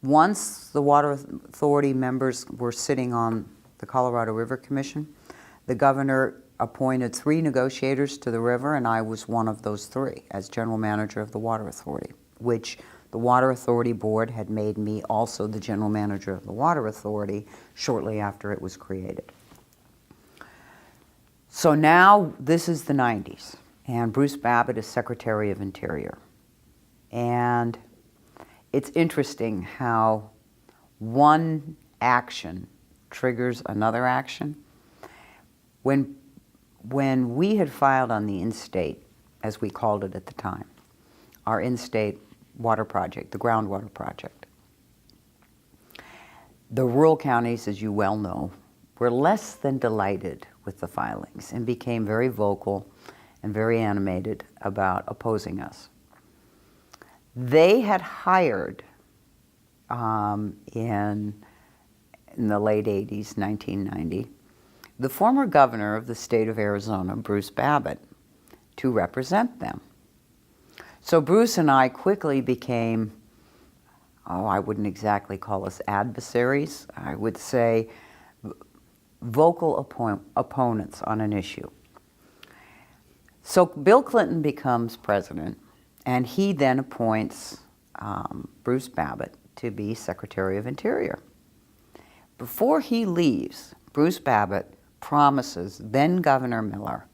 Once the Water Authority members were sitting on the Colorado River Commission, the governor appointed 3 negotiators to the river, and I was one of those 3 as general manager of the Water Authority, which the Water Authority Board had made me also the general manager of the Water Authority shortly after it was created. So now this is the 90s, and Bruce Babbitt is Secretary of Interior. And it's interesting how one action triggers another action. When we had filed on the in-state, as we called it at the time, our in-state water project, the groundwater project, the rural counties, as you well know, were less than delighted with the filings and became very vocal and very animated about opposing us. They had hired in the late 80s, 1990, the former governor of the state of Arizona, Bruce Babbitt, to represent them. So Bruce and I quickly became, I wouldn't exactly call us adversaries, I would say vocal opponents on an issue. So Bill Clinton becomes president, and he then appoints Bruce Babbitt to be Secretary of Interior. Before he leaves, Bruce Babbitt promises then Governor Miller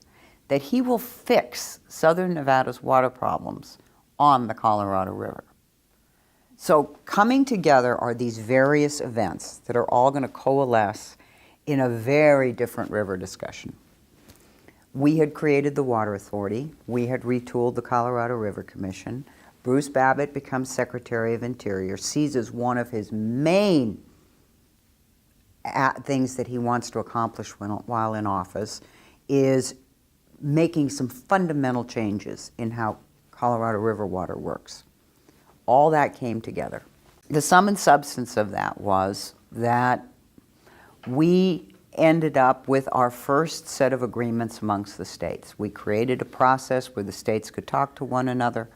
that he will fix Southern Nevada's water problems on the Colorado River. So coming together are these various events that are all going to coalesce in a very different river discussion. We had created the Water Authority. We had retooled the Colorado River Commission. Bruce Babbitt becomes Secretary of Interior, sees as one of his main things that he wants to accomplish while in office is making some fundamental changes in how Colorado River water works. All that came together. The sum and substance of that was that we ended up with our first set of agreements amongst the states. We created a process where the states could talk to one another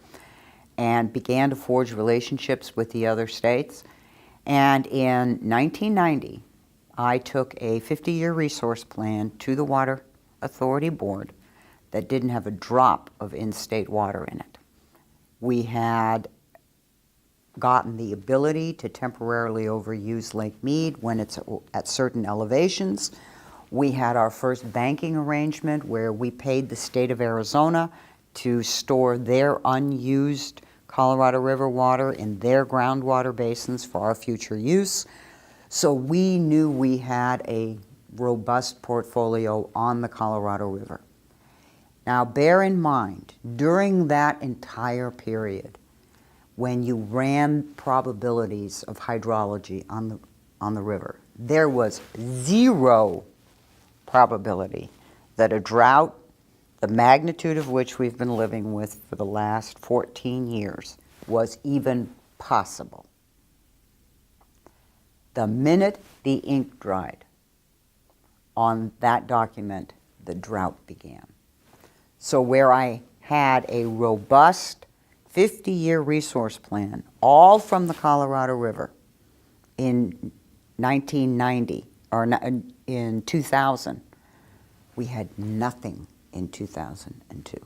and began to forge relationships with the other states. And in 1990, I took a 50-year resource plan to the Water Authority Board that didn't have a drop of in-state water in it. We had gotten the ability to temporarily overuse Lake Mead when it's at certain elevations. We had our first banking arrangement where we paid the state of Arizona to store their unused Colorado River water in their groundwater basins for our future use. So we knew we had a robust portfolio on the Colorado River. Now bear in mind, during that entire period, when you ran probabilities of hydrology on the river, there was 0 probability that a drought, the magnitude of which we've been living with for the last 14 years, was even possible. The minute the ink dried on that document, the drought began. So where I had a robust 50-year resource plan, all from the Colorado River in 1990, or in 2000, we had nothing in 2002.